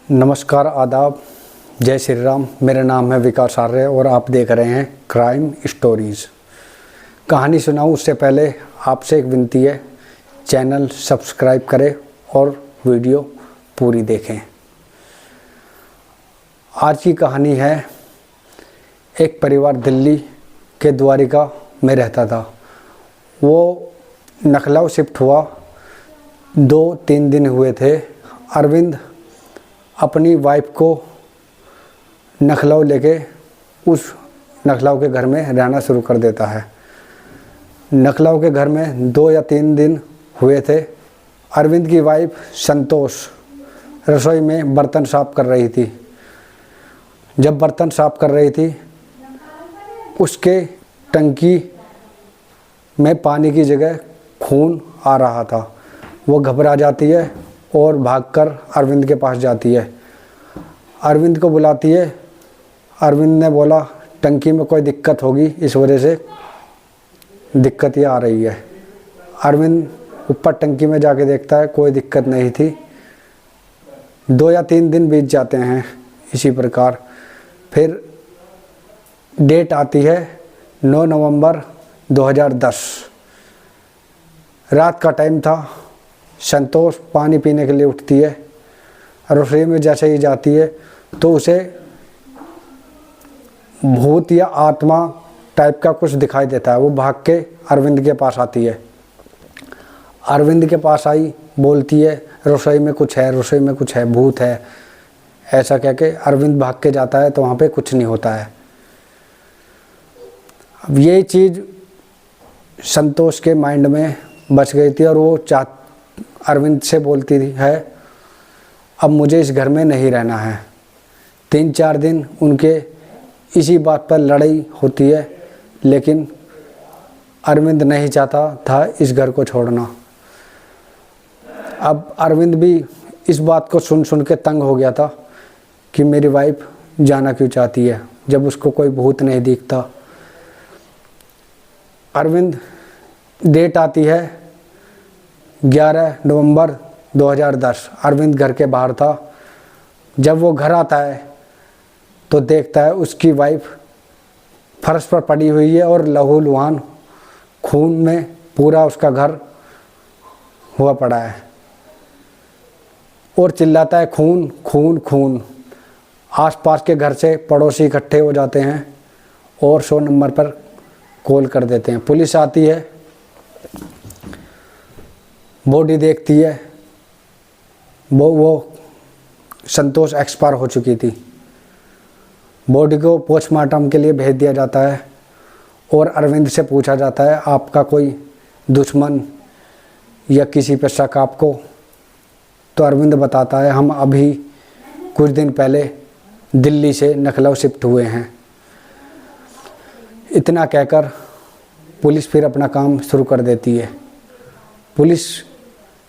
नमस्कार, आदाब, जय श्री राम। मेरा नाम है विकास आर्य और आप देख रहे हैं क्राइम स्टोरीज़। कहानी सुनाऊं उससे पहले आपसे एक विनती है, चैनल सब्सक्राइब करें और वीडियो पूरी देखें। आज की कहानी है, एक परिवार दिल्ली के द्वारिका में रहता था। वो लखनऊ शिफ्ट हुआ, 2-3 दिन हुए थे। अरविंद अपनी वाइफ को लखनऊ लेके उस लखनऊ के घर में रहना शुरू कर देता है। लखनऊ के घर में 2 या 3 दिन हुए थे। अरविंद की वाइफ संतोष रसोई में बर्तन साफ कर रही थी। जब बर्तन साफ कर रही थी, उसके टंकी में पानी की जगह खून आ रहा था। वो घबरा जाती है और भागकर अरविंद के पास जाती है। अरविंद को बुलाती है। अरविंद ने बोला, टंकी में कोई दिक्कत होगी, इस वजह से दिक्कत ये आ रही है। अरविंद ऊपर टंकी में जाके देखता है, कोई दिक्कत नहीं थी। 2 या 3 दिन बीत जाते हैं इसी प्रकार। फिर डेट आती है 9 नवंबर 2010। रात का टाइम था। संतोष पानी पीने के लिए उठती है। रसोई में जैसे ही जाती है तो उसे भूत या आत्मा टाइप का कुछ दिखाई देता है। वो भाग के अरविंद के पास आती है। अरविंद के पास आई, बोलती है, रसोई में कुछ है, रसोई में कुछ है, भूत है। ऐसा कह के अरविंद भाग के जाता है तो वहाँ पे कुछ नहीं होता है। अब यही चीज़ संतोष के माइंड में बच गई थी और वो अरविंद से बोलती है, अब मुझे इस घर में नहीं रहना है। 3-4 दिन उनके इसी बात पर लड़ाई होती है, लेकिन अरविंद नहीं चाहता था इस घर को छोड़ना। अब अरविंद भी इस बात को सुन सुन के तंग हो गया था कि मेरी वाइफ जाना क्यों चाहती है जब उसको कोई भूत नहीं दिखता। अरविंद डेट आती है 11 नवंबर 2010। अरविंद घर के बाहर था। जब वो घर आता है तो देखता है उसकी वाइफ फर्श पर पड़ी हुई है और लहूलुहान खून में पूरा उसका घर हुआ पड़ा है और चिल्लाता है, खून खून खून। आसपास के घर से पड़ोसी इकट्ठे हो जाते हैं और 100 नंबर पर कॉल कर देते हैं। पुलिस आती है, बॉडी देखती है। वो संतोष एक्सपायर हो चुकी थी। बॉडी को पोस्टमार्टम के लिए भेज दिया जाता है और अरविंद से पूछा जाता है, आपका कोई दुश्मन या किसी पे शक आपको? तो अरविंद बताता है, हम अभी कुछ दिन पहले दिल्ली से लखनऊ शिफ्ट हुए हैं। इतना कहकर पुलिस फिर अपना काम शुरू कर देती है। पुलिस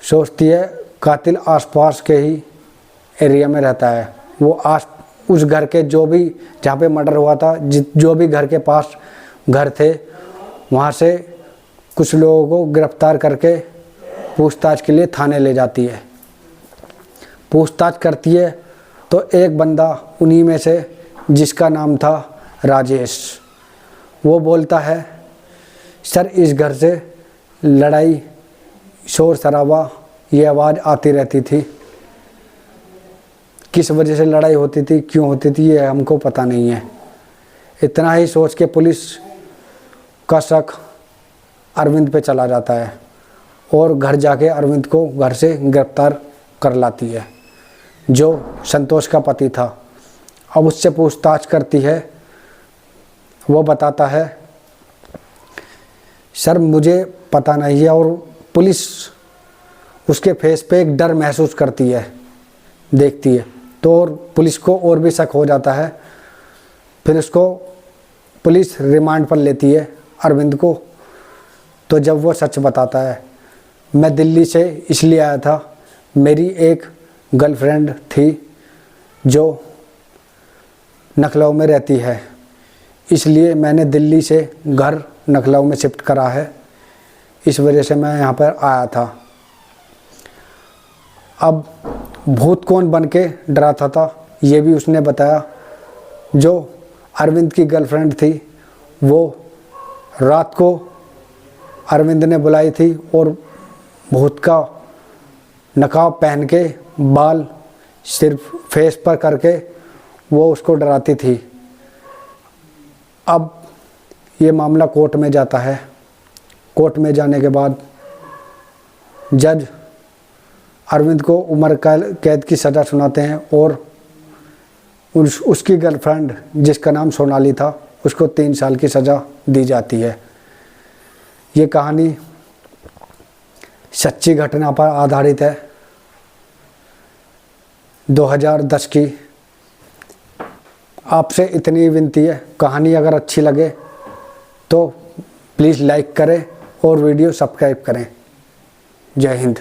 सोचती है कातिल आसपास के ही एरिया में रहता है। वो उस घर के जहाँ पे मर्डर हुआ था, जो भी घर के पास घर थे, वहाँ से कुछ लोगों को गिरफ्तार करके पूछताछ के लिए थाने ले जाती है। पूछताछ करती है तो एक बंदा उन्हीं में से, जिसका नाम था राजेश, वो बोलता है, सर इस घर से लड़ाई, शोर शराबा, ये आवाज़ आती रहती थी। किस वजह से लड़ाई होती थी, क्यों होती थी, ये हमको पता नहीं है। इतना ही सोच के पुलिस का शक अरविंद पे चला जाता है और घर जाके अरविंद को घर से गिरफ्तार कर लाती है, जो संतोष का पति था। अब उससे पूछताछ करती है। वो बताता है, सर मुझे पता नहीं है। और पुलिस उसके फेस पे एक डर महसूस करती है, देखती है, तो और पुलिस को और भी शक हो जाता है। फिर उसको पुलिस रिमांड पर लेती है अरविंद को। तो जब वो सच बताता है, मैं दिल्ली से इसलिए आया था, मेरी एक गर्लफ्रेंड थी जो लखनऊ में रहती है, इसलिए मैंने दिल्ली से घर लखनऊ में शिफ्ट करा है, इस वजह से मैं यहाँ पर आया था। अब भूत कौन बन के डराता था ये भी उसने बताया। जो अरविंद की गर्लफ्रेंड थी वो रात को अरविंद ने बुलाई थी और भूत का नकाब पहन के बाल सिर्फ फेस पर करके वो उसको डराती थी। अब ये मामला कोर्ट में जाता है। कोर्ट में जाने के बाद जज अरविंद को उम्र कैद की सज़ा सुनाते हैं और उसकी गर्लफ्रेंड जिसका नाम सोनाली था उसको 3 साल की सज़ा दी जाती है। ये कहानी सच्ची घटना पर आधारित है, 2010 की। आपसे इतनी विनती है, कहानी अगर अच्छी लगे तो प्लीज़ लाइक करें और वीडियो सब्सक्राइब करें। जय हिंद।